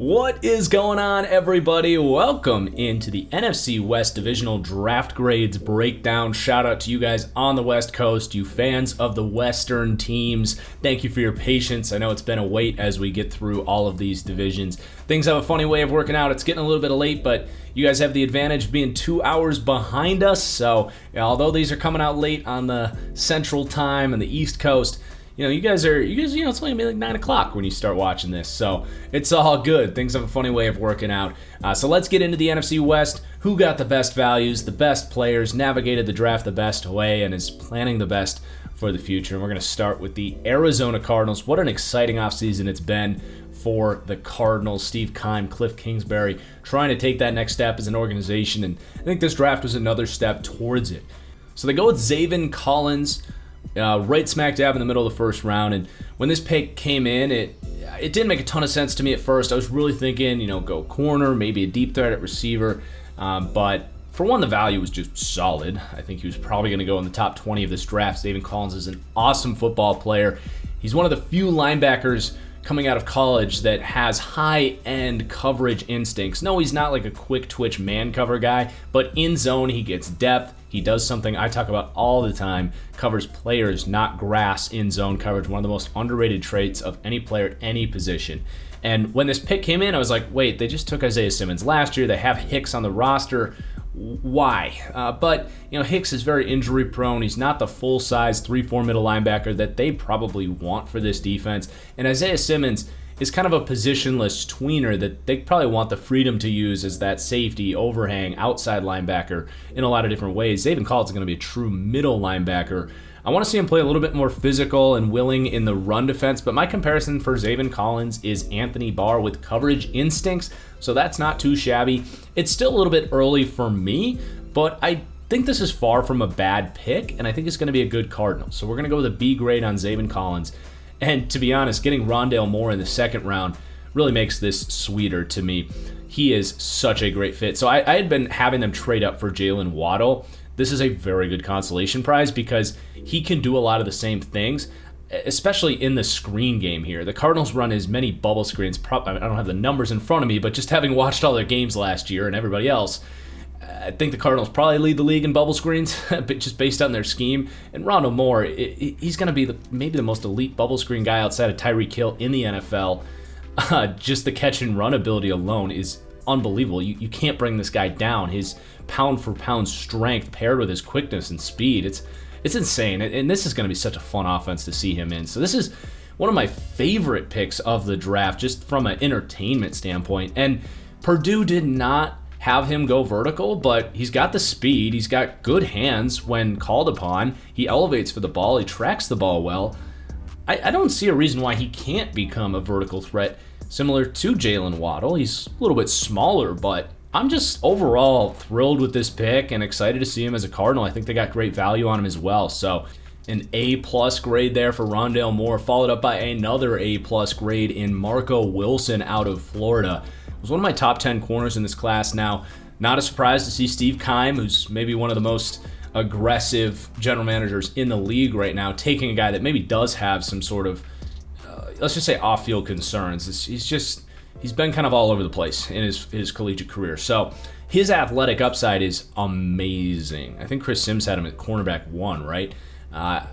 What is going on, everybody? Welcome into the NFC West Divisional Draft Grades Breakdown. Shout out to you guys on the West Coast, you fans of the Western teams. Thank you for your patience. I know it's been a wait as we get through all of these divisions. Things have a funny way of working out. It's getting a little bit late, but you guys have the advantage of being 2 hours behind us. So although these are coming out late on the Central Time and the East Coast, you guys, it's only gonna be like 9 o'clock when you start watching this, so it's all good. Things have a funny way of working out. So let's get into the NFC West. Who got the best values, the best players, navigated the draft the best way, and is planning the best for the future? And we're gonna start with the Arizona Cardinals. What an exciting offseason it's been for the Cardinals. Steve Keim, Cliff Kingsbury, trying to take that next step as an organization, and I think this draft was another step towards it. So they go with Zaven Collins, right smack dab in the middle of the first round. And when this pick came in, it didn't make a ton of sense to me at first. I was really thinking, go corner, maybe a deep threat at receiver. But for one, the value was just solid. I think he was probably going to go in the top 20 of this draft. Zaven Collins is an awesome football player. He's one of the few linebackers coming out of college that has high-end coverage instincts. No, he's not like a quick twitch man cover guy, but in zone he gets depth. He does something I talk about all the time, covers players, not grass in zone coverage, one of the most underrated traits of any player at any position. And when this pick came in, I was like, wait, they just took Isaiah Simmons last year. They have Hicks on the roster. Why? But Hicks is very injury prone. He's not the full-size 3-4 middle linebacker that they probably want for this defense. And Isaiah Simmons is kind of a positionless tweener that they probably want the freedom to use as that safety, overhang, outside linebacker in a lot of different ways. Zaven Collins is going to be a true middle linebacker. I want to see him play a little bit more physical and willing in the run defense, but my comparison for Zaven Collins is Anthony Barr with coverage instincts, so that's not too shabby. It's still a little bit early for me, but I think this is far from a bad pick, and I think it's going to be a good Cardinal. So we're going to go with a B grade on Zaven Collins. And to be honest, getting Rondale Moore in the second round really makes this sweeter to me. He is such a great fit. So I had been having them trade up for Jalen Waddle. This is a very good consolation prize because he can do a lot of the same things, especially in the screen game here. The Cardinals run as many bubble screens. I don't have the numbers in front of me, but just having watched all their games last year and everybody else, I think the Cardinals probably lead the league in bubble screens, but just based on their scheme. And Rondale Moore, he's going to be maybe the most elite bubble screen guy outside of Tyreek Hill in the NFL. Just the catch and run ability alone is unbelievable. You can't bring this guy down. His pound-for-pound strength paired with his quickness and speed, it's insane. And this is going to be such a fun offense to see him in. So this is one of my favorite picks of the draft, just from an entertainment standpoint. And Purdue did not have him go vertical, but he's got the speed. He's got good hands when called upon. He elevates for the ball. He tracks the ball well. I don't see a reason why he can't become a vertical threat similar to Jalen Waddle. He's a little bit smaller, but I'm just overall thrilled with this pick and excited to see him as a Cardinal. I think they got great value on him as well. So an A-plus grade there for Rondale Moore, followed up by another A-plus grade in Marco Wilson out of Florida. Was one of my top 10 corners in this class. Now, not a surprise to see Steve Keim, who's maybe one of the most aggressive general managers in the league right now, taking a guy that maybe does have some sort of, let's just say, off-field concerns. He's been kind of all over the place in his collegiate career. So his athletic upside is amazing. I think Chris Sims had him at cornerback 1, right? I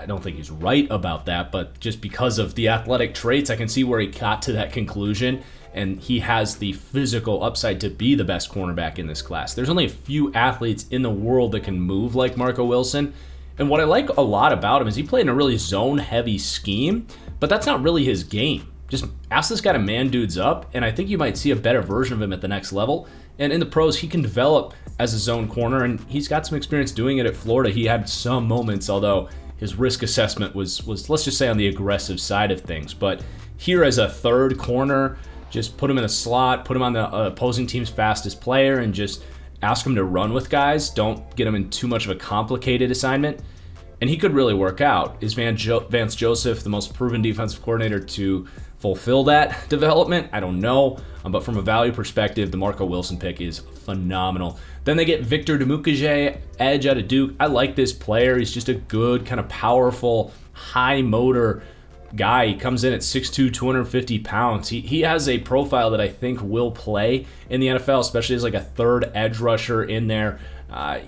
don't think he's right about that, but just because of the athletic traits, I can see where he got to that conclusion. And he has the physical upside to be the best cornerback in this class. There's only a few athletes in the world that can move like Marco Wilson. And what I like a lot about him is he played in a really zone-heavy scheme, but that's not really his game. Just ask this guy to man dudes up, and I think you might see a better version of him at the next level. And in the pros, he can develop as a zone corner, and he's got some experience doing it at Florida. He had some moments, although his risk assessment was let's just say, on the aggressive side of things. But here as a third corner, just put him in a slot, put him on the opposing team's fastest player, and just ask him to run with guys. Don't get him in too much of a complicated assignment. And he could really work out. Is Vance Joseph the most proven defensive coordinator to fulfill that development? I don't know. But from a value perspective, the Marco Wilson pick is phenomenal. Then they get Victor Dimukeje, edge out of Duke. I like this player. He's just a good, kind of powerful, high motor guy. He comes in at 6'2", 250 pounds. He has a profile that I think will play in the NFL, especially as like a third edge rusher in there,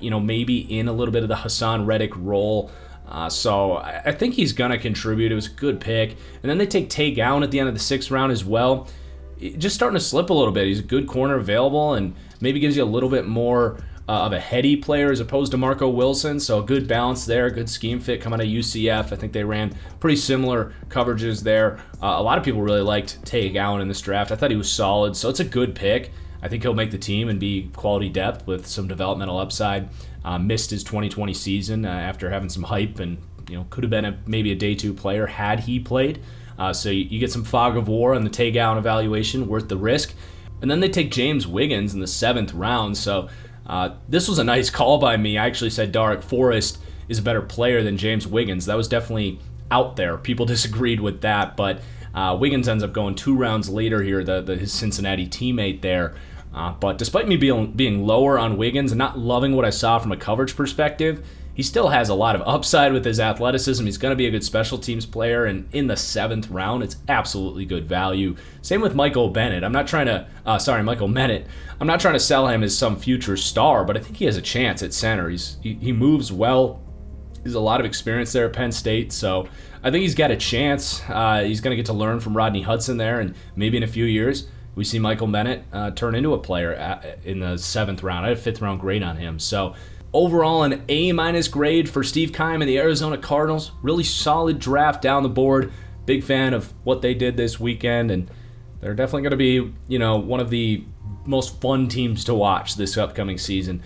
maybe in a little bit of the Hassan Reddick role. So I think he's going to contribute. It was a good pick. And then they take Tay Gowan at the end of the 6th round as well. Just starting to slip a little bit. He's a good corner available and maybe gives you a little bit more of a heady player as opposed to Marco Wilson. So a good balance there, good scheme fit coming out of UCF. I think they ran pretty similar coverages there. A lot of people really liked Tay Gowan in this draft. I thought he was solid, so it's a good pick. I think he'll make the team and be quality depth with some developmental upside. Missed his 2020 season after having some hype and could have been maybe a day 2 player had he played. So you get some fog of war on the Tay Gowan evaluation, worth the risk. And then they take James Wiggins in the 7th round. So this was a nice call by me. I actually said Darrick Forrest is a better player than James Wiggins. That was definitely out there. People disagreed with that, but Wiggins ends up going 2 rounds later here, his Cincinnati teammate there. But despite me being lower on Wiggins and not loving what I saw from a coverage perspective, he still has a lot of upside with his athleticism. He's going to be a good special teams player, and in the 7th round, it's absolutely good value. Same with Michael Bennett. Michael Bennett. I'm not trying to sell him as some future star, but I think he has a chance at center. He moves well. He's a lot of experience there at Penn State, so I think he's got a chance. He's going to get to learn from Rodney Hudson there, and maybe in a few years, we see Michael Bennett turn into a player in the 7th round. I had a 5th round grade on him, so overall, an A- grade for Steve Keim and the Arizona Cardinals. Really solid draft down the board. Big fan of what they did this weekend, and they're definitely going to be, one of the most fun teams to watch this upcoming season.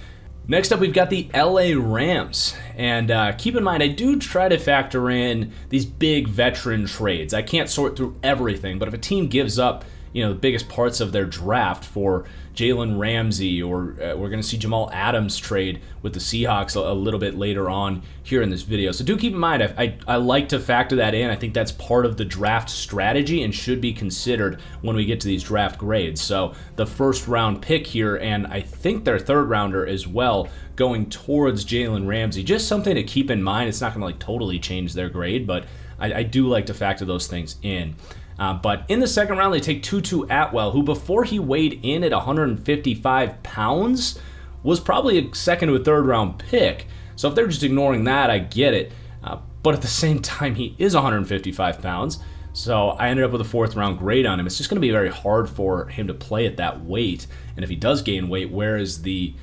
Next up, we've got the LA Rams. And keep in mind, I do try to factor in these big veteran trades. I can't sort through everything, but if a team gives up the biggest parts of their draft for Jalen Ramsey, or we're going to see Jamal Adams trade with the Seahawks a little bit later on here in this video. So do keep in mind, I like to factor that in. I think that's part of the draft strategy and should be considered when we get to these draft grades. So the 1st round pick here, and I think their 3rd rounder as well, going towards Jalen Ramsey. Just something to keep in mind. It's not going to totally change their grade, but I do like to factor those things in. But in the 2nd round, they take Tutu Atwell, who before he weighed in at 155 pounds was probably a 2nd to a 3rd round pick. So if they're just ignoring that, I get it. But at the same time, he is 155 pounds. So I ended up with a 4th round grade on him. It's just going to be very hard for him to play at that weight. And if he does gain weight, where is the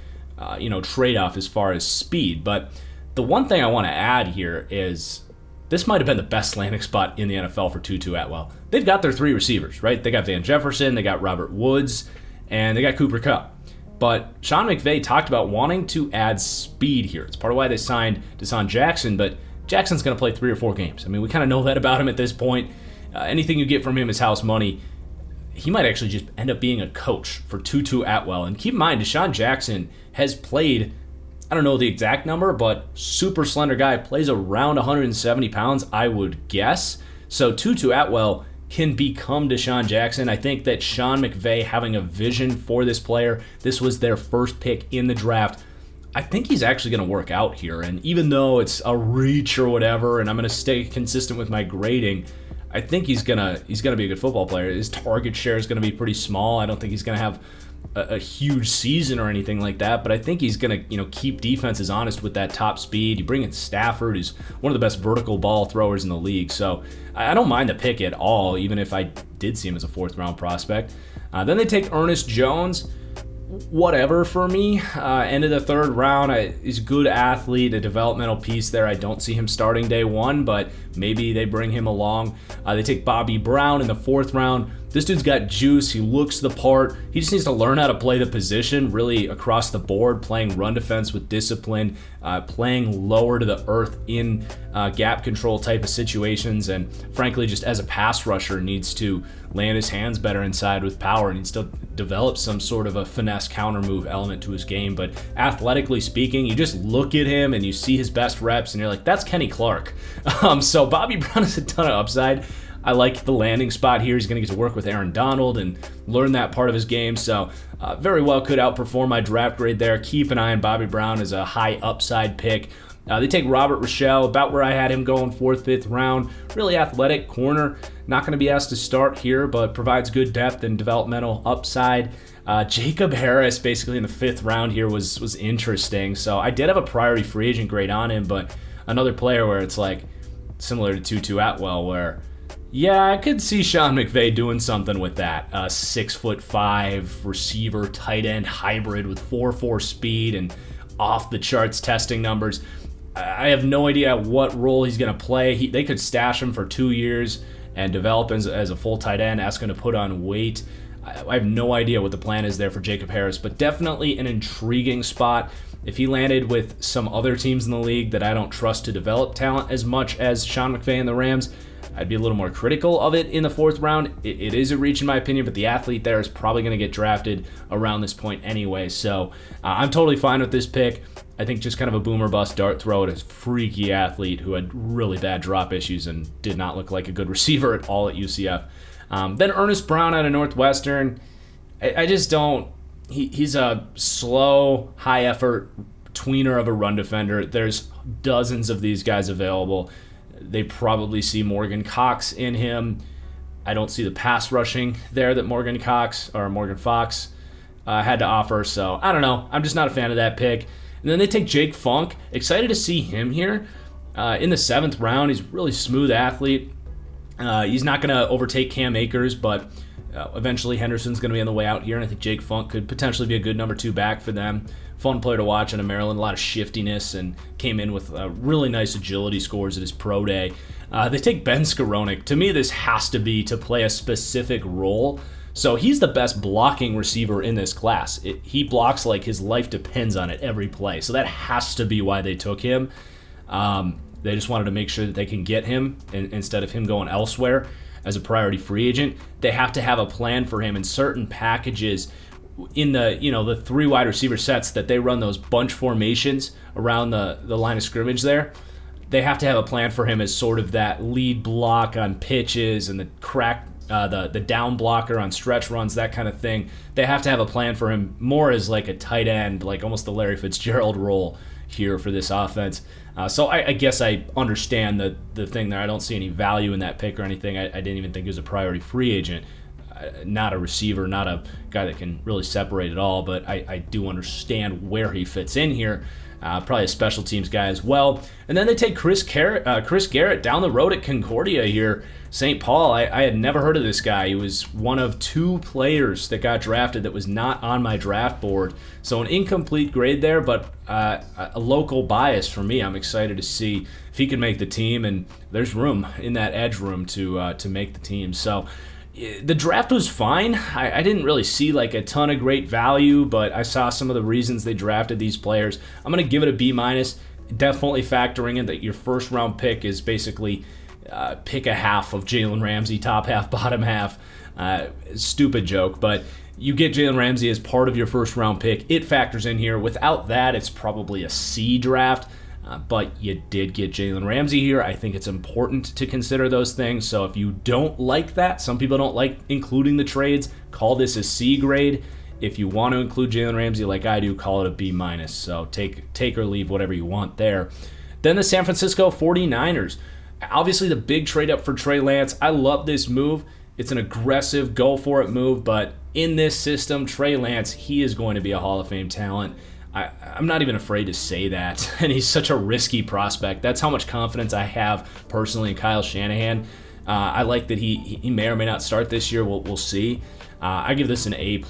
trade-off as far as speed? But the one thing I want to add here is this might have been the best landing spot in the NFL for Tutu Atwell. They've got their 3 receivers, right? They got Van Jefferson, they got Robert Woods, and they got Cooper Kupp. But Sean McVay talked about wanting to add speed here. It's part of why they signed Deshaun Jackson, but Jackson's going to play 3 or 4 games. I mean, we kind of know that about him at this point. Anything you get from him is house money. He might actually just end up being a coach for Tutu Atwell. And keep in mind, Deshaun Jackson has played, I don't know the exact number, but super slender guy, plays around 170 pounds, I would guess. So Tutu Atwell can become Deshaun Jackson. I think that Sean McVay having a vision for this player, this was their 1st pick in the draft. I think he's actually going to work out here. And even though it's a reach or whatever, and I'm going to stay consistent with my grading, I think he's gonna be a good football player. His target share is going to be pretty small. I don't think he's going to have a huge season or anything like that, but I think he's going to keep defenses honest with that top speed. You bring in Stafford, who's one of the best vertical ball throwers in the league, so I don't mind the pick at all, even if I did see him as a 4th round prospect. Then they take Ernest Jones. Whatever for me. End of the 3rd round. He's a good athlete, a developmental piece there. I don't see him starting day 1, but maybe they bring him along. They take Bobby Brown in the 4th round. This dude's got juice. He looks the part. He just needs to learn how to play the position really across the board, playing run defense with discipline, playing lower to the earth in gap control type of situations, and frankly, just as a pass rusher, needs to land his hands better inside with power, needs to develop some sort of a finesse counter move element to his game. But athletically speaking, you just look at him and you see his best reps and you're like, that's Kenny Clark. So Bobby Brown has a ton of upside. I like the landing spot here. He's going to get to work with Aaron Donald and learn that part of his game. So very well could outperform my draft grade there. Keep an eye on Bobby Brown as a high upside pick. They take Robert Rochelle, about where I had him going, 4th, 5th round. Really athletic corner. Not going to be asked to start here, but provides good depth and developmental upside. Jacob Harris, basically in the 5th round here, was interesting. So I did have a priority free agent grade on him, but another player where it's like similar to Tutu Atwell, where yeah, I could see Sean McVay doing something with that. 6'5" receiver, tight end hybrid with 4.4 speed and off the charts testing numbers. I have no idea what role he's going to play. They could stash him for 2 years and develop as a full tight end, asking to put on weight. I have no idea what the plan is there for Jacob Harris, but definitely an intriguing spot. If he landed with some other teams in the league that I don't trust to develop talent as much as Sean McVay and the Rams, I'd be a little more critical of it in the 4th round. It is a reach in my opinion, but the athlete there is probably going to get drafted around this point anyway. So I'm totally fine with this pick. I think just kind of a boomer bust dart throw at a freaky athlete who had really bad drop issues and did not look like a good receiver at all at UCF. Then Ernest Brown out of Northwestern. I just don't. He's a slow, high effort tweener of a run defender. There's dozens of these guys available. They probably see Morgan Cox in him. I don't see the pass rushing there that Morgan Fox had to offer. So I don't know. I'm just not a fan of that pick. And then they take Jake Funk. Excited to see him here in the 7th round. He's a really smooth athlete. He's not going to overtake Cam Akers, but eventually Henderson's going to be on the way out here, and I think Jake Funk could potentially be a good number 2 back for them. Fun player to watch out of Maryland, a lot of shiftiness, and came in with really nice agility scores at his pro day. They take Ben Skowronek. To me, this has to be to play a specific role. So he's the best blocking receiver in this class. He blocks like his life depends on it every play. So that has to be why they took him. They just wanted to make sure that they can get him instead of him going elsewhere as a priority free agent. They have to have a plan for him in certain packages in the 3 wide receiver sets that they run, those bunch formations around the line of scrimmage there. They have to have a plan for him as sort of that lead block on pitches and the crack, the down blocker on stretch runs, that kind of thing. They have to have a plan for him more as like a tight end, like almost the Larry Fitzgerald role here for this offense. So I guess I understand the thing there. I don't see any value in that pick or anything. I didn't even think he was a priority free agent. Not a receiver, not a guy that can really separate at all, but I do understand where he fits in here. Probably a special teams guy as well. And then they take Chris Garrett down the road at Concordia here, St. Paul. I had never heard of this guy. He was one of 2 players that got drafted that was not on my draft board. So an incomplete grade there, but a local bias for me. I'm excited to see if he can make the team, and there's room in that edge room to make the team. So the draft was fine. I didn't really see like a ton of great value, but I saw some of the reasons they drafted these players. I'm going to give it a B-. Definitely factoring in that your 1st round pick is basically pick a half of Jalen Ramsey, top half, bottom half. Stupid joke, but you get Jalen Ramsey as part of your 1st round pick. It factors in here. Without that, it's probably a C draft. But you did get Jalen Ramsey here. I think it's important to consider those things. So if you don't like that, some people don't like including the trades, call this a C grade. If you want to include Jalen Ramsey like I do, call it a B-. So take or leave whatever you want there. Then the San Francisco 49ers. Obviously the big trade up for Trey Lance. I love this move. It's an aggressive, go-for-it move, but in this system, Trey Lance, he is going to be a Hall of Fame talent. I'm not even afraid to say that, and he's such a risky prospect. That's how much confidence I have personally in Kyle Shanahan. I like that he may or may not start this year. We'll see. I give this an A+.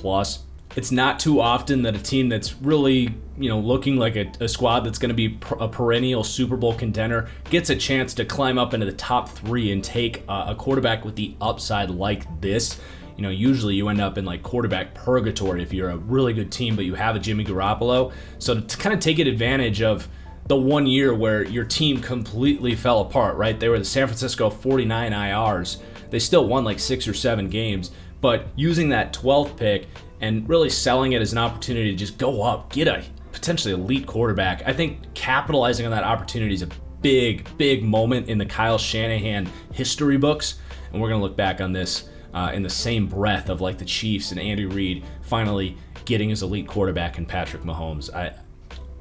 It's not too often that a team that's really looking like a squad that's going to be a perennial Super Bowl contender gets a chance to climb up into the top 3 and take a quarterback with the upside like this. Usually you end up in like quarterback purgatory if you're a really good team, but you have a Jimmy Garoppolo. So to kind of take advantage of the 1 year where your team completely fell apart, right? They were the San Francisco 49 IRs. They still won like 6 or 7 games, but using that 12th pick and really selling it as an opportunity to just go up, get a potentially elite quarterback. I think capitalizing on that opportunity is a big, big moment in the Kyle Shanahan history books, and we're going to look back on this in the same breath of like the Chiefs and Andy Reid finally getting his elite quarterback in Patrick Mahomes.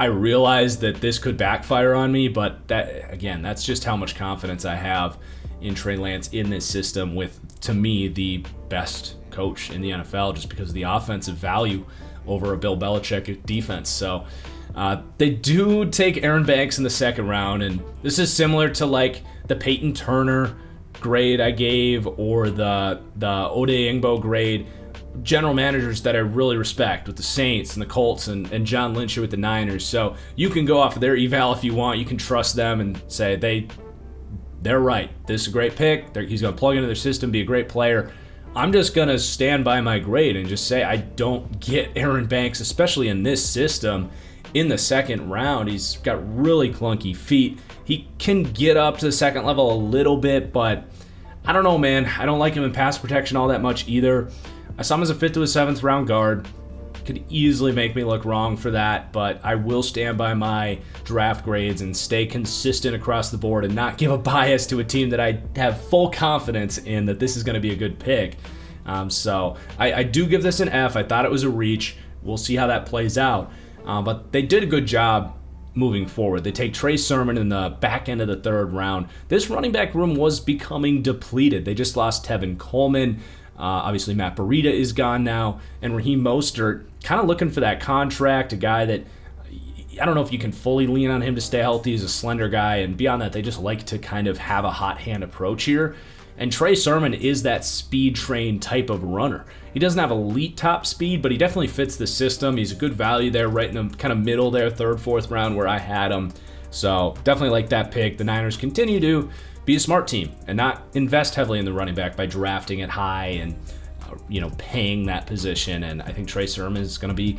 I realize that this could backfire on me, but that's just how much confidence I have in Trey Lance in this system with, to me, the best coach in the NFL just because of the offensive value over a Bill Belichick defense. So they do take Aaron Banks in the second round, and this is similar to like the Peyton Turner grade I gave or the Ode Ingbo grade. General managers that I really respect with the Saints and the Colts and John Lynch with the Niners. So you can go off of their eval if you want. You can trust them and say they're right. This is a great pick. He's going to plug into their system, be a great player. I'm just going to stand by my grade and just say I don't get Aaron Banks, especially in this system, in the second round. He's got really clunky feet. He can get up to the second level a little bit, but I don't know, man. I don't like him in pass protection all that much either. I saw him as a 5th to a 7th round guard. Could easily make me look wrong for that, but I will stand by my draft grades and stay consistent across the board and not give a bias to a team that I have full confidence in that this is going to be a good pick. So I do give this an F. I thought it was a reach. We'll see how that plays out. But they did a good job moving forward. They take Trey Sermon in the back end of the 3rd round. This running back room was becoming depleted. They just lost Tevin Coleman. Obviously, Matt Breida is gone now, and Raheem Mostert kind of looking for that contract, a guy that I don't know if you can fully lean on him to stay healthy. He's a slender guy, and beyond that, they just like to kind of have a hot hand approach here. And Trey Sermon is that speed train type of runner. He doesn't have elite top speed, but he definitely fits the system. He's a good value there, right in the kind of middle there, 3rd, 4th round where I had him. So definitely like that pick. The Niners continue to be a smart team and not invest heavily in the running back by drafting it high and paying that position. And I think Trey Sermon is going to be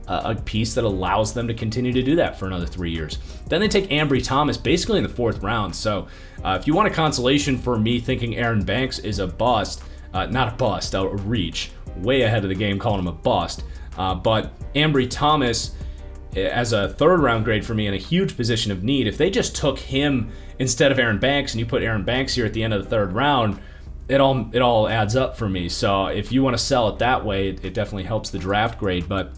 a piece that allows them to continue to do that for another 3 years. Then they take Ambry Thomas basically in the 4th round. So if you want a consolation for me thinking Aaron Banks is a bust, not a bust, a reach, way ahead of the game calling him a bust. But Ambry Thomas as a 3rd round grade for me in a huge position of need. If they just took him instead of Aaron Banks and you put Aaron Banks here at the end of the 3rd round, it all adds up for me. So if you want to sell it that way, it definitely helps the draft grade, but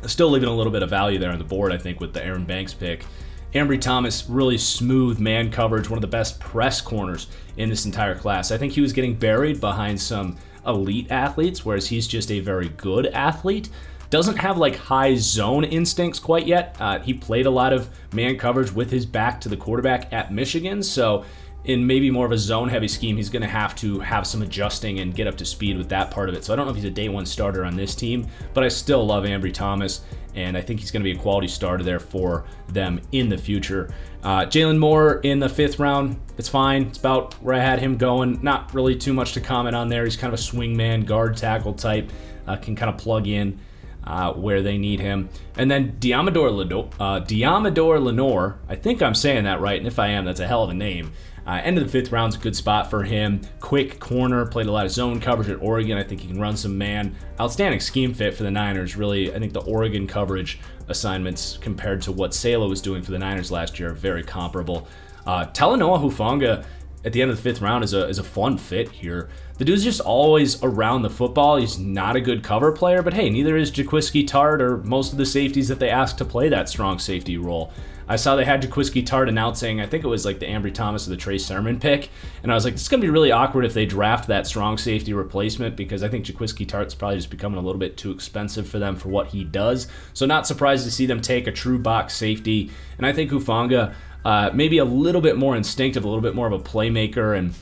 still leaving a little bit of value there on the board, I think, with the Aaron Banks pick. Ambry Thomas, really smooth man coverage, one of the best press corners in this entire class. I think he was getting buried behind some elite athletes, whereas he's just a very good athlete. Doesn't have like high zone instincts quite yet. He played a lot of man coverage with his back to the quarterback at Michigan, so in maybe more of a zone-heavy scheme, he's going to have some adjusting and get up to speed with that part of it. So I don't know if he's a day one starter on this team, but I still love Ambry Thomas, and I think he's going to be a quality starter there for them in the future. Jalen Moore in the 5th round, it's fine. It's about where I had him going. Not really too much to comment on there. He's kind of a swingman, guard tackle type, can kind of plug in where they need him. And then Diamador Lenore, I think I'm saying that right, and if I am, that's a hell of a name. End of the 5th round's a good spot for him. Quick corner, played a lot of zone coverage at Oregon. I think he can run some man. Outstanding scheme fit for the Niners. Really, I think the Oregon coverage assignments compared to what Salo was doing for the Niners last year are very comparable. Talanoa Hufanga at the end of the 5th round is a fun fit here. The dude's just always around the football. He's not a good cover player, but hey, neither is Jaquiski Tart or most of the safeties that they ask to play that strong safety role. I saw they had Jaquiski Tart announcing, I think it was like the Ambry Thomas or the Trey Sermon pick, and I was like, this is going to be really awkward if they draft that strong safety replacement, because I think Jaquiski Tart's probably just becoming a little bit too expensive for them for what he does. So not surprised to see them take a true box safety, and I think Hufanga maybe a little bit more instinctive, a little bit more of a playmaker, and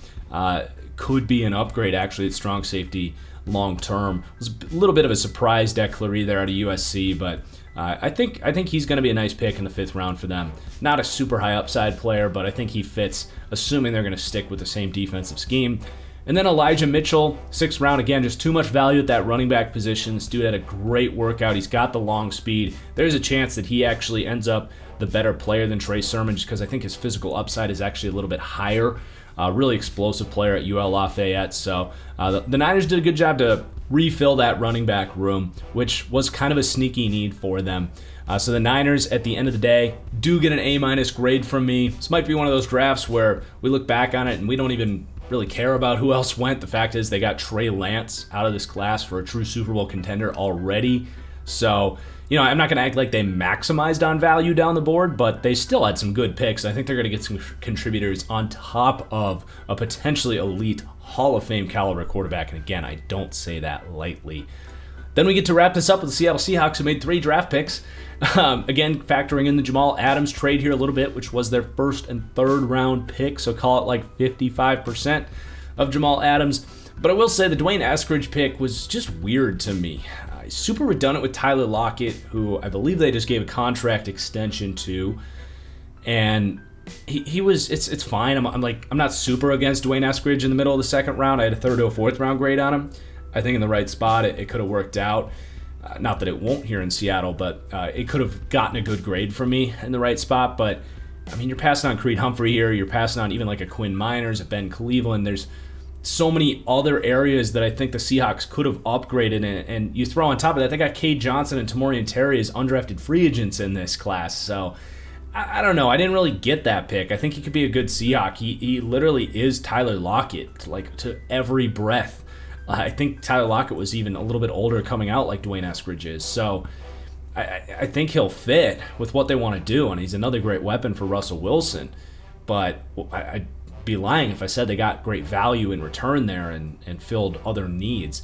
could be an upgrade actually at strong safety long term. It was a little bit of a surprise declaree there out of USC, but I think he's going to be a nice pick in the 5th round for them. Not a super high upside player, but I think he fits, assuming they're going to stick with the same defensive scheme. And then Elijah Mitchell, 6th round, again, just too much value at that running back position. This dude had a great workout. He's got the long speed. There's a chance that he actually ends up the better player than Trey Sermon, just because I think his physical upside is actually a little bit higher. Really explosive player at UL Lafayette. So the Niners did a good job to refill that running back room, which was kind of a sneaky need for them. So the Niners, at the end of the day, do get an A- grade from me. This might be one of those drafts where we look back on it and we don't even really care about who else went. The fact is they got Trey Lance out of this class for a true Super Bowl contender already. So I'm not going to act like they maximized on value down the board, but they still had some good picks. I think they're going to get some contributors on top of a potentially elite Hall of Fame caliber quarterback. And again, I don't say that lightly. Then we get to wrap this up with the Seattle Seahawks, who made 3 draft picks. Again, factoring in the Jamal Adams trade here a little bit, which was their first and third round pick, so call it like 55% of Jamal Adams. But I will say the Dwayne Eskridge pick was just weird to me. Super redundant with Tyler Lockett, who I believe they just gave a contract extension to, and he was it's fine. I'm not super against Dwayne Eskridge in the middle of the second round. I had a 3rd or 4th round grade on him. I think in the right spot it could have worked out. Not that it won't here in Seattle, but it could have gotten a good grade from me in the right spot. But I mean, you're passing on Creed Humphrey here. You're passing on even like a Quinn Miners, a Ben Cleveland. There's so many other areas that I think the Seahawks could have upgraded, and you throw on top of that, they got Cade Johnson and Tamorrion Terry as undrafted free agents in this class. So I don't know. I didn't really get that pick. I think he could be a good Seahawk. He literally is Tyler Lockett, like to every breath. I think Tyler Lockett was even a little bit older coming out like Dwayne Eskridge is. So I think he'll fit with what they want to do, and he's another great weapon for Russell Wilson. But I'd be lying if I said they got great value in return there and filled other needs.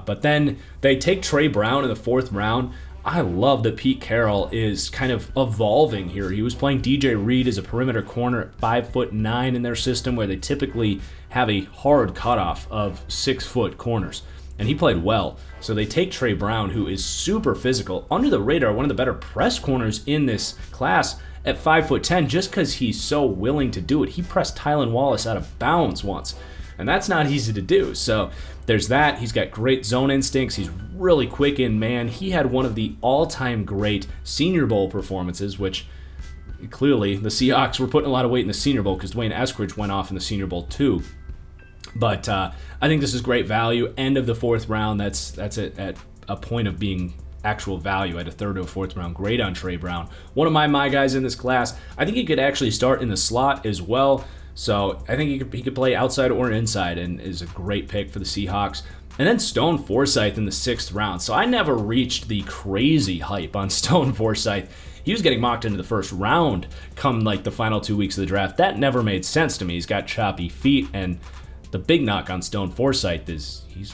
But then they take Trey Brown in the 4th round. I love that Pete Carroll is kind of evolving here. He was playing DJ Reed as a perimeter corner at 5'9" in their system, where they typically have a hard cutoff of 6-foot corners. And he played well. So they take Trey Brown, who is super physical, under the radar, one of the better press corners in this class at 5'10", just because he's so willing to do it. He pressed Tylan Wallace out of bounds once, and that's not easy to do. So there's that. He's got great zone instincts. He's really quick in man. He had one of the all-time great Senior Bowl performances, which clearly the Seahawks were putting a lot of weight in the Senior Bowl because Dwayne Eskridge went off in the Senior Bowl too. But I think this is great value. End of the 4th round. That's it at a point of being actual value. I had a 3rd or 4th round grade on Trey Brown. One of my guys in this class. I think he could actually start in the slot as well. So I think he could play outside or inside, and is a great pick for the Seahawks. And then Stone Forsythe in the 6th round. So I never reached the crazy hype on Stone Forsythe. He was getting mocked into the 1st round come like the final 2 weeks of the draft. That never made sense to me. He's got choppy feet, and the big knock on Stone Forsythe is he's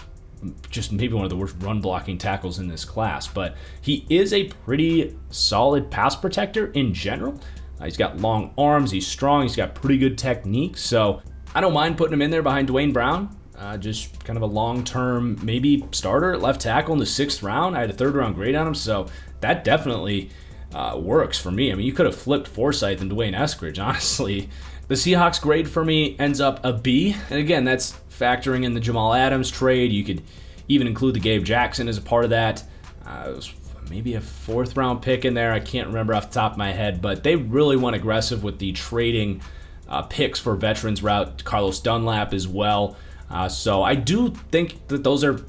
just maybe one of the worst run blocking tackles in this class, but he is a pretty solid pass protector in general. He's got long arms, he's strong, he's got pretty good technique, so I don't mind putting him in there behind Dwayne Brown. Just kind of a long-term maybe starter at left tackle in the 6th round. I had a 3rd round grade on him, so that definitely works for me. I mean, you could have flipped Forsythe and Dwayne Eskridge, honestly. The Seahawks grade for me ends up a B, and again, that's factoring in the Jamal Adams trade. You could even include the Gabe Jackson as a part of that. It was maybe a 4th round pick in there. I can't remember off the top of my head, but they really went aggressive with the trading picks for veterans route. Carlos Dunlap as well. So I do think that those are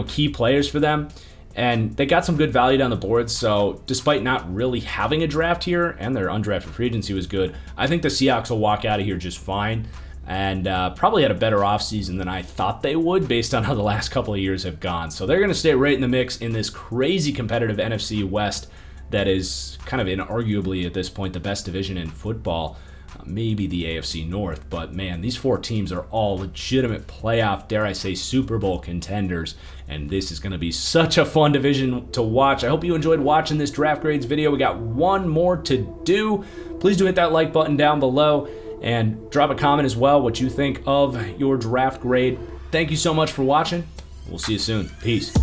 key players for them. And they got some good value down the board, so despite not really having a draft here, and their undrafted free agency was good, I think the Seahawks will walk out of here just fine, and probably had a better offseason than I thought they would based on how the last couple of years have gone. So they're going to stay right in the mix in this crazy competitive NFC West that is kind of inarguably at this point the best division in football. Maybe the AFC North, but man, these 4 teams are all legitimate playoff, dare I say, Super Bowl contenders, and this is going to be such a fun division to watch. I hope you enjoyed watching this draft grades video. We got one more to do. Please do hit that like button down below and drop a comment as well what you think of your draft grade. Thank you so much for watching. We'll see you soon. Peace.